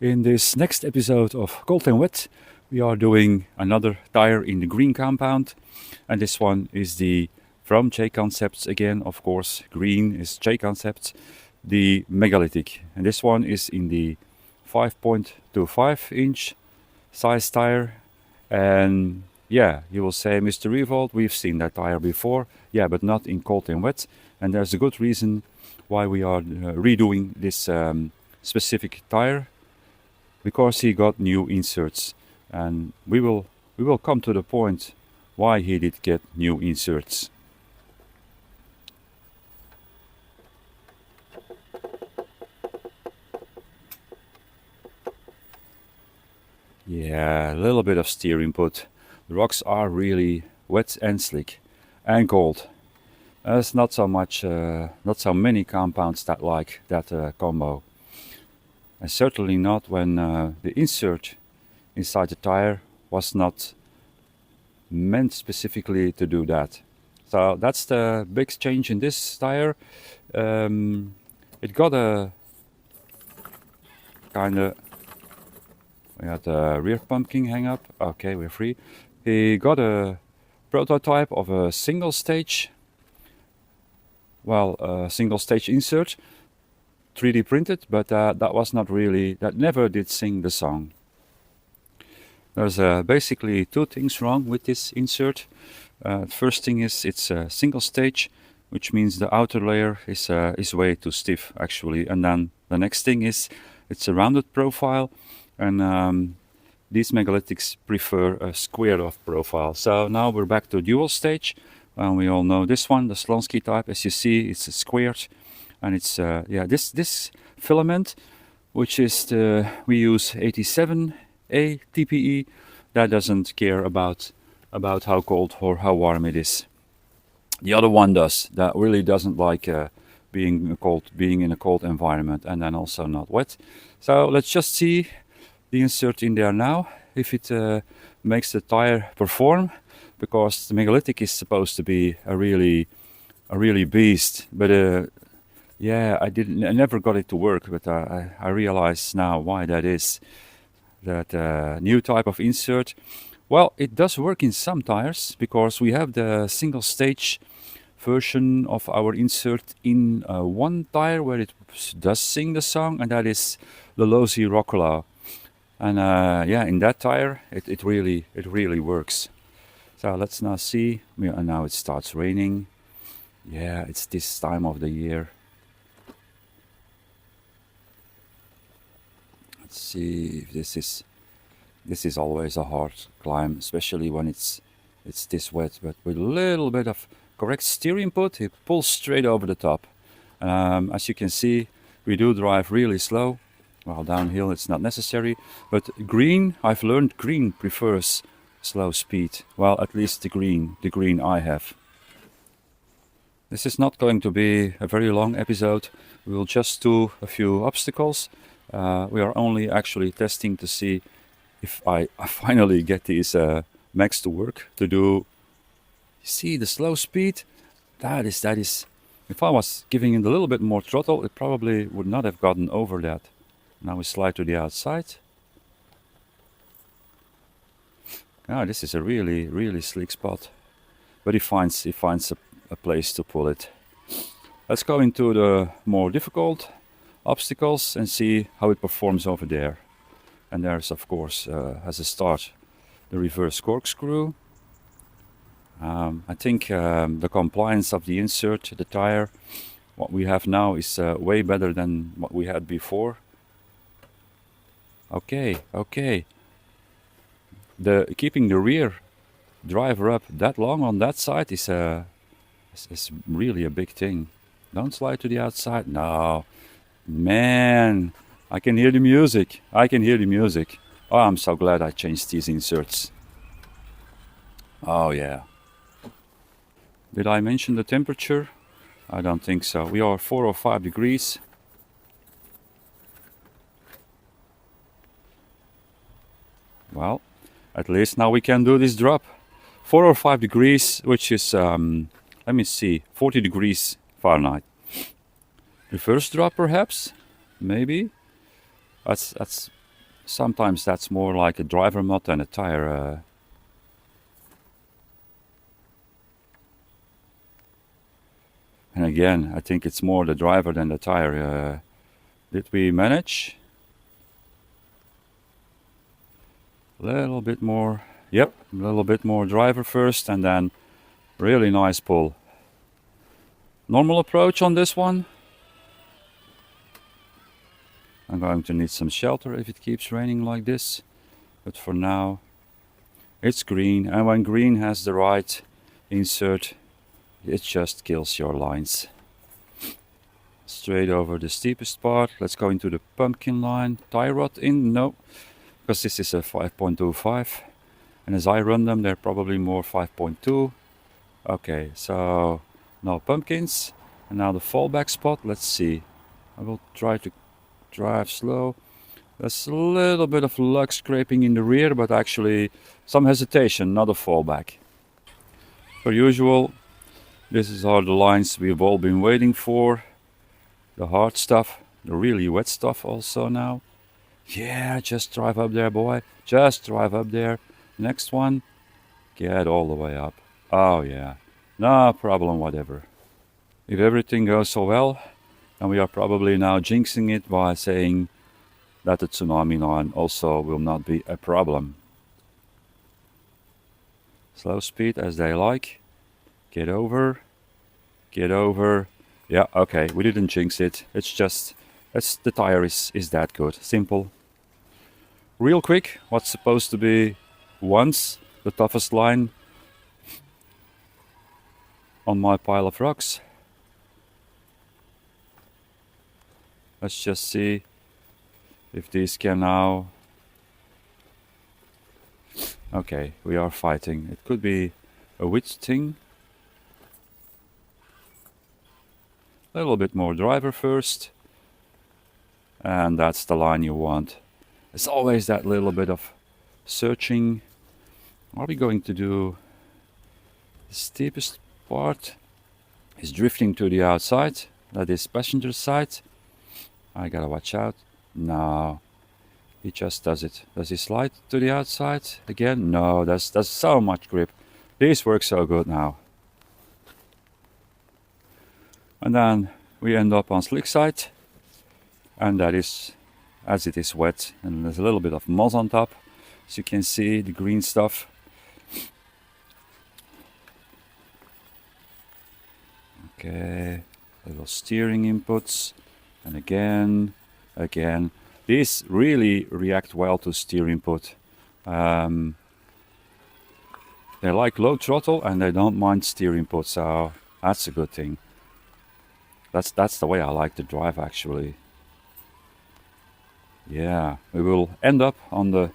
In this next episode of Cold and Wet, we are doing another tire in the green compound, and this one is the from JConcepts again, of course. Green is JConcepts, the Megalithic, and this one is in the 5.25 inch size tire. And yeah, you will say, Mr. ReVolt, we've seen that tire before. Yeah, but not in cold and wet, and there's a good reason why we are redoing this specific tire, because he got new inserts, and we will come to the point why he did get new inserts. Yeah, a little bit of steer input. The rocks are really wet and slick and cold. There's not so many compounds that like that combo. And certainly not when the insert inside the tire was not meant specifically to do that. So that's the big change in this tire. It got a kind of... We had the rear pumpkin hang up. Okay, we're free. He got a prototype of a single stage insert, 3D printed, but that was not really, that never did sing the song. There's basically two things wrong with this insert. First thing is it's a single stage, which means the outer layer is way too stiff actually. And then the next thing is it's a rounded profile, and these Megalithics prefer a squared off profile. So now we're back to dual stage. We all know this one, the Slonsky type. As you see, it's a squared, and it's this filament, which is we use 87A TPE. That doesn't care about how cold or how warm it is. The other one does. That really doesn't like being in a cold environment, and then also not wet. So let's just see the insert in there now, if it makes the tire perform, because the Megalithic is supposed to be a really beast. But I never got it to work. But I realize now why that is. That new type of insert. Well, it does work in some tires, because we have the single stage version of our insert in one tire where it does sing the song, and that is the Losi Rockula. And in that tire it really works. So let's now see. And now it starts raining. Yeah, it's this time of the year. Let's see if this is always a hard climb, especially when it's this wet. But with a little bit of correct steer input, it pulls straight over the top. As you can see, we do drive really slow. Well, downhill it's not necessary, but green, I've learned green prefers slow speed. Well, at least the green I have. This is not going to be a very long episode. We will just do a few obstacles. We are only actually testing to see if I finally get these mags to work. To do, you see the slow speed? That is. If I was giving it a little bit more throttle, it probably would not have gotten over that. Now we slide to the outside. This is a really slick spot, but he finds a place to pull it. Let's go into the more difficult obstacles and see how it performs over there. And there's, of course, as a start, the reverse corkscrew. I think the compliance of the insert, the tire, what we have now is way better than what we had before. Okay. Keeping the rear driver up that long on that side is really a big thing. Don't slide to the outside. No, man, I can hear the music. Oh, I'm so glad I changed these inserts. Oh yeah. Did I mention the temperature? I don't think so. We are 4 or 5 degrees. Well, at least now we can do this drop. 4 or 5 degrees, which is, let me see, 40 degrees Fahrenheit. Reverse drop perhaps? Maybe? That's Sometimes that's more like a driver mod than a tire. And again, I think it's more the driver than the tire. Did we manage? A little bit more. Yep, a little bit more driver first and then really nice pull. Normal approach on this one. I'm going to need some shelter if it keeps raining like this. But for now, it's green. And when green has the right insert, it just kills your lines. Straight over the steepest part. Let's go into the pumpkin line. Tie rod in? No, because this is a 5.25. And as I run them, they're probably more 5.2. Okay, so no pumpkins. And now the fallback spot. Let's see. I will try to drive slow. There's a little bit of lug scraping in the rear, but actually some hesitation, not a fallback. Per usual, these are the lines we've all been waiting for. The hard stuff, the really wet stuff also now. Yeah, just drive up there, boy. Just drive up there. Next one, get all the way up. Oh yeah, no problem whatever. If everything goes so well, then we are probably now jinxing it by saying that the Tsunami line also will not be a problem. Slow speed as they like. Get over. Get over. Yeah, okay, we didn't jinx it. It's just, the tire is that good. Simple. Real quick, what's supposed to be once the toughest line on my pile of rocks. Let's just see if these can now... Okay, we are fighting. It could be a witch thing. A little bit more driver first. And that's the line you want. It's always that little bit of searching. Are we going to do the steepest part? Is drifting to the outside. That is passenger side. I gotta watch out. No, he just does it. Does he slide to the outside again? No, that's so much grip. These work so good now. And then we end up on slick side. And that is, as it is wet, and there's a little bit of moss on top. As you can see, the green stuff. Okay, little steering inputs. And again. These really react well to steer input. They like low throttle and they don't mind steer input, so that's a good thing. That's the way I like to drive actually. Yeah, we will end up on the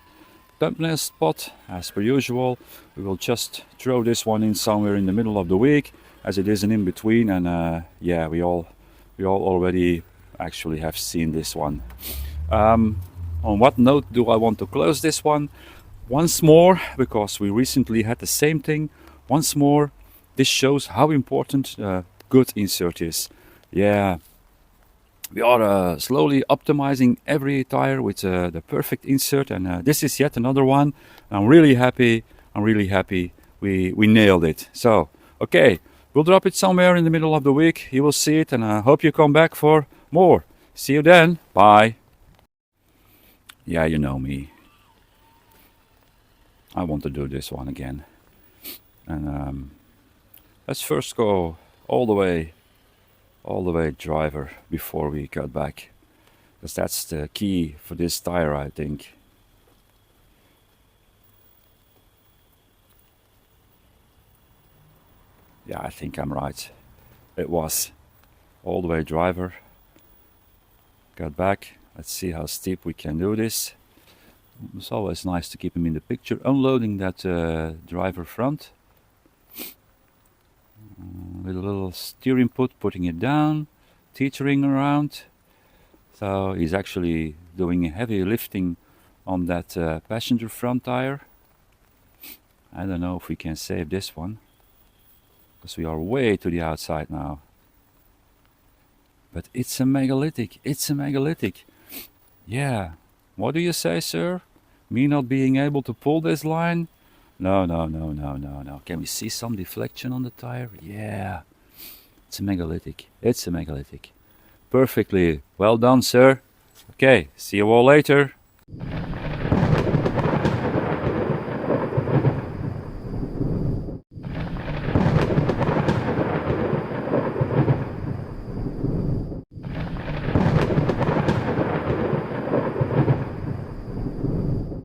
thumbnail spot as per usual. We will just throw this one in somewhere in the middle of the week, as it is an in-between, and yeah, we all already actually have seen this one. On what note do I want to close this one? Once more, because we recently had the same thing, once more, this shows how important good insert is. Yeah, we are slowly optimizing every tire with the perfect insert, and this is yet another one. I'm really happy we nailed it. So, okay, we'll drop it somewhere in the middle of the week. You will see it, and I hope you come back for more. See you then. Bye. Yeah, you know me. I want to do this one again. And let's first go all the way driver before we cut back. Because that's the key for this tire, I think. Yeah, I think I'm right. It was all the way driver. Got back. Let's see how steep we can do this. It's always nice to keep him in the picture. Unloading that driver front. With a little steer input, putting it down. Teetering around. So he's actually doing heavy lifting on that passenger front tire. I don't know if we can save this one. Because we are way to the outside now. But it's a megalithic. It's a megalithic. Yeah, What do you say, sir? Me not being able to pull this line? No, no, no, no, no, no. Can we see some deflection on the tire? Yeah. It's a megalithic. It's a megalithic. Perfectly. Well done, sir. Okay, see you all later.